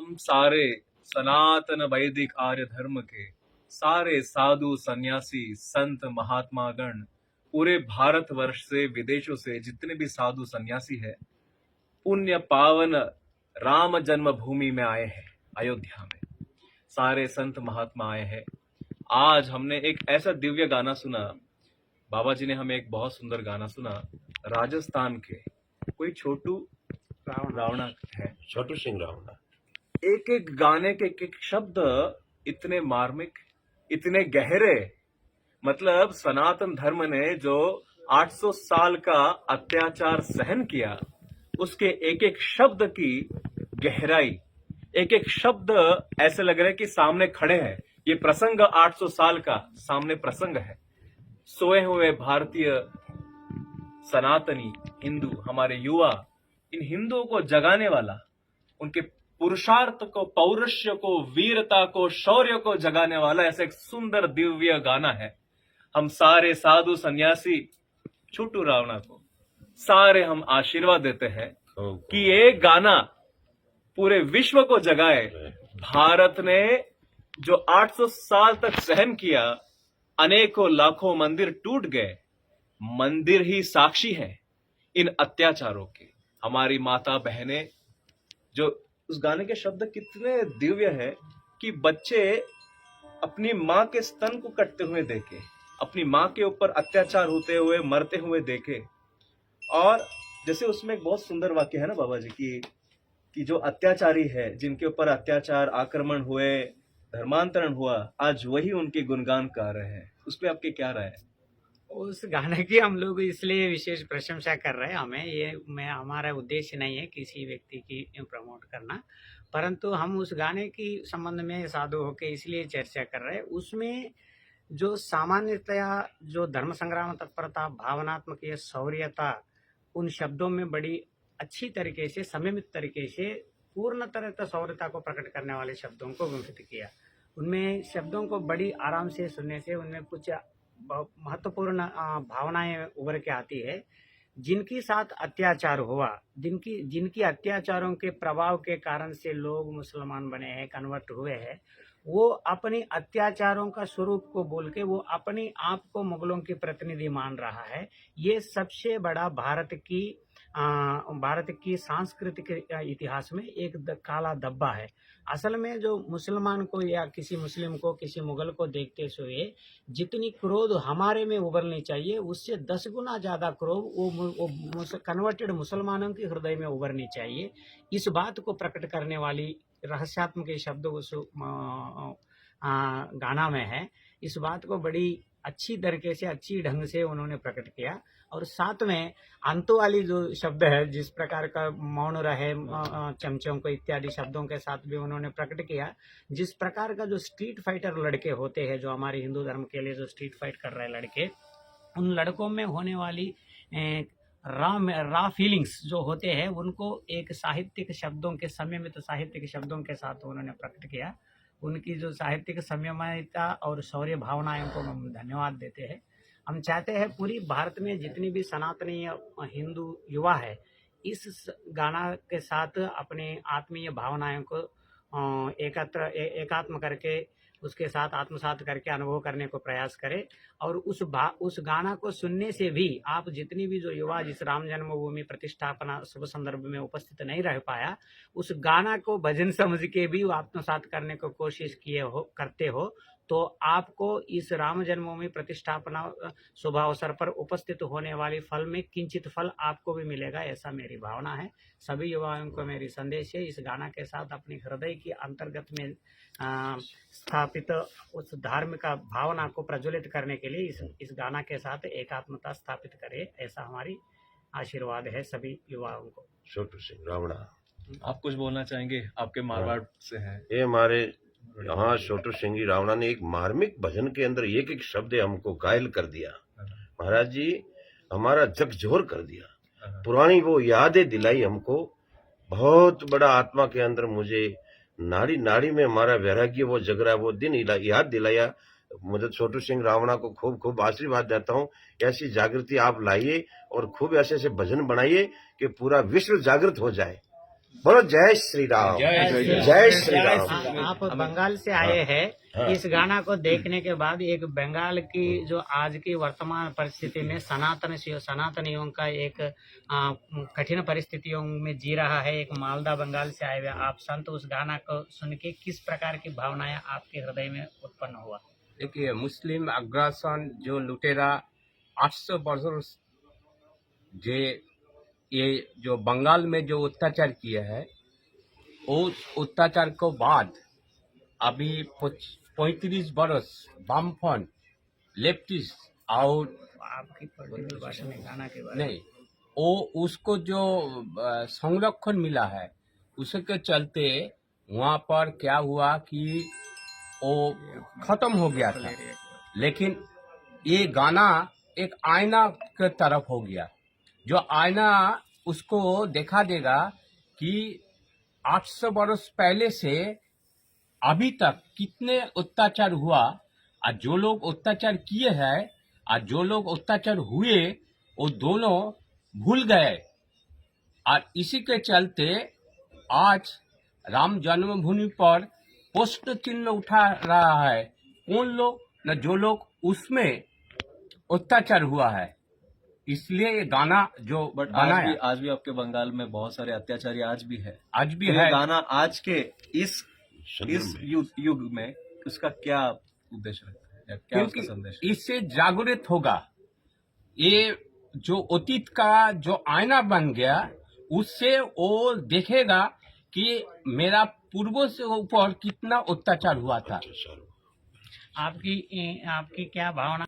हम सारे सनातन वैदिक आर्य धर्म के सारे साधु सन्यासी संत महात्मा गण पूरे भारतवर्ष से विदेशों से जितने भी साधु सन्यासी है पुण्य पावन राम जन्मभूमि में आए हैं। अयोध्या में सारे संत महात्मा आए हैं। आज हमने एक ऐसा दिव्य गाना सुना, बाबा जी ने हमें एक बहुत सुंदर गाना सुना। राजस्थान के कोई छोटू रावणा है, छोटू सिंह रावणा। एक एक गाने के एक एक शब्द इतने मार्मिक, इतने गहरे। मतलब सनातन धर्म ने जो 800 साल का अत्याचार सहन किया, उसके एक एक शब्द की गहराई, एक एक शब्द ऐसे लग रहा है कि सामने खड़े हैं। ये प्रसंग 800 साल का सामने प्रसंग है। सोए हुए भारतीय सनातनी हिंदू, हमारे युवा, इन हिंदुओं को जगाने वाला, उनके पुरुषार्थ को, पौरुष्य को, वीरता को, शौर्य को जगाने वाला ऐसा एक सुंदर दिव्य गाना है। हम सारे साधु सन्यासी छोटू रावणा को सारे हम आशीर्वाद देते हैं कि ये गाना पूरे विश्व को जगाए। भारत ने जो 800 साल तक सहन किया, अनेकों लाखों मंदिर टूट गए, मंदिर ही साक्षी है इन अत्याचारों के। हमारी माता बहनें, जो उस गाने के शब्द कितने दिव्य है कि बच्चे अपनी माँ के स्तन को कटते हुए देखे, अपनी माँ के ऊपर अत्याचार होते हुए, मरते हुए देखे। और जैसे उसमें एक बहुत सुंदर वाक्य है ना बाबा जी कि जो अत्याचारी है, जिनके ऊपर अत्याचार, आक्रमण हुए, धर्मांतरण हुआ, आज वही उनके गुणगान गा रहे हैं। उस पर आपकी क्या राय है? उस गाने की हम लोग इसलिए विशेष प्रशंसा कर रहे हैं। हमारा उद्देश्य नहीं है किसी व्यक्ति की प्रमोट करना, परंतु हम उस गाने की संबंध में साधु होकर इसलिए चर्चा कर रहे हैं। उसमें जो सामान्यतया जो धर्म संग्राम तत्परता, भावनात्मक ये शौर्यता, उन शब्दों में बड़ी अच्छी तरीके से, संयमित तरीके से, पूर्ण तरह शौर्यता को प्रकट करने वाले शब्दों को व्यक्त किया। उनमें शब्दों को बड़ी आराम से सुनने से उनमें कुछ महत्वपूर्ण भावनाएं उभर के आती है। जिनके साथ अत्याचार हुआ, जिनकी अत्याचारों के प्रभाव के कारण से लोग मुसलमान बने हैं, कन्वर्ट हुए हैं, वो अपने अत्याचारों का स्वरूप को बोल के वो अपने आप को मुगलों की प्रतिनिधि मान रहा है। ये सबसे बड़ा भारत की सांस्कृतिक इतिहास में एक काला धब्बा है। असल में जो मुसलमान को या किसी मुस्लिम को, किसी मुगल को देखते हुए जितनी क्रोध हमारे में उभरनी चाहिए, उससे 10 गुना ज्यादा क्रोध वो कन्वर्टेड मुसलमानों के हृदय में उभरनी चाहिए। इस बात को प्रकट करने वाली रहस्यात्मक शब्द उस गाना में है। इस बात को बड़ी अच्छी तरीके से, अच्छी ढंग से उन्होंने प्रकट किया। और साथ में अंतो वाली जो शब्द है, जिस प्रकार का मौन रहे चमचों को इत्यादि शब्दों के साथ भी उन्होंने प्रकट किया। जिस प्रकार का जो स्ट्रीट फाइटर लड़के होते हैं, जो हमारे हिंदू धर्म के लिए जो स्ट्रीट फाइट कर रहे लड़के, उन लड़कों में होने वाली रा फीलिंग्स जो होते हैं, उनको एक साहित्यिक शब्दों के, संयमित साहित्यिक शब्दों के साथ उन्होंने प्रकट किया। उनकी जो साहित्यिक संयमितता और शौर्य भावनाओं को हम धन्यवाद देते हैं। हम चाहते हैं पूरी भारत में जितनी भी सनातनी हिंदू युवा है, इस गाना के साथ अपने आत्मीय भावनाओं को एकात्म करके, उसके साथ आत्मसात करके अनुभव करने को प्रयास करें। और उस गाना को सुनने से भी आप जितनी भी जो युवा जिस राम जन्मभूमि प्रतिष्ठापना शुभ संदर्भ में उपस्थित नहीं रह पाया, उस गाना को भजन समझ के भी आत्मसात करने को कोशिश करते हो, तो आपको इस राम जन्मभूमि प्रतिष्ठापना शुभ अवसर पर उपस्थित होने वाली फल में किंचित फल आपको भी मिलेगा, ऐसा मेरी भावना है। सभी युवाओं को मेरी संदेश है, इस गाना के साथ अपने हृदय की अंतर्गत में स्थापित उस धार्मिक भावना को प्रज्वलित करने के लिए इस गाना के साथ एकात्मता स्थापित करे, ऐसा हमारी आशीर्वाद है सभी युवाओं को। छोटू सिंह रावणा, आप कुछ बोलना चाहेंगे? आपके मारवाड़ से हैं। ये हमारे यहाँ छोटू सिंह रावणा ने एक मार्मिक भजन के अंदर एक एक शब्द हमको घायल कर दिया। महाराज जी, हमारा झकझोर कर दिया। पुरानी वो यादें दिलाई हमको। बहुत बड़ा आत्मा के अंदर मुझे नाड़ी नाड़ी में हमारा वैराग्य वो जग रहा है, वो दिन याद दिलाया। मुझे छोटू सिंह रावणा को खूब खूब आशीर्वाद देता हूँ। ऐसी जागृति आप लाइए और खूब ऐसे ऐसे भजन बनाइए कि पूरा विश्व जागृत हो जाए। बोलो जय श्री राम, जय श्री राम। आप बंगाल से आए हैं। हाँ। इस गाना को देखने के बाद एक बंगाल की जो आज की वर्तमान परिस्थिति में सनातनियों का एक कठिन परिस्थितियों में जी रहा है, एक मालदा बंगाल से आए हुए आप संत, उस गाना को सुन के किस प्रकार की भावनाएं आपके हृदय में उत्पन्न हुआ? देखिए, मुस्लिम अग्रासन जो लुटेरा 800 वर्षों ये जो बंगाल में जो अत्याचार किया है, उस अत्याचार को बाद अभी 35 वर्ष वामफ्रंट लेफ्टिस्ट और आपकी पर्टिकुलर भाषा में गाना के बारे में नहीं, वो उसको जो संरक्षण मिला है, उसके चलते वहाँ पर क्या हुआ कि वो खत्म हो गया था। लेकिन ये गाना एक आईना के तरफ हो गया, जो आईना उसको देखा देगा कि 800 वर्ष पहले से अभी तक कितने अत्याचार हुआ, और जो लोग अत्याचार किए हैं और जो लोग अत्याचार हुए, वो दोनों भूल गए। और इसी के चलते आज राम जन्मभूमि पर प्रश्न चिन्ह उठा रहा है, कौन लोग न जो लोग उसमें अत्याचार हुआ है। इसलिए ये गाना जो बट बनाया, आज भी आपके बंगाल में बहुत सारे अत्याचारी आज भी है। आज भी तो ये है। गाना आज के इस संदर्भ में। युग में उसका क्या उद्देश्य रखता है या क्या उसका संदेश क्योंकि इससे जागृत होगा। ये जो अतीत का जो आईना बन गया, उससे वो देखेगा कि मेरा पूर्वों से ऊपर कितना अत्याचार हुआ था। आपकी क्या भावना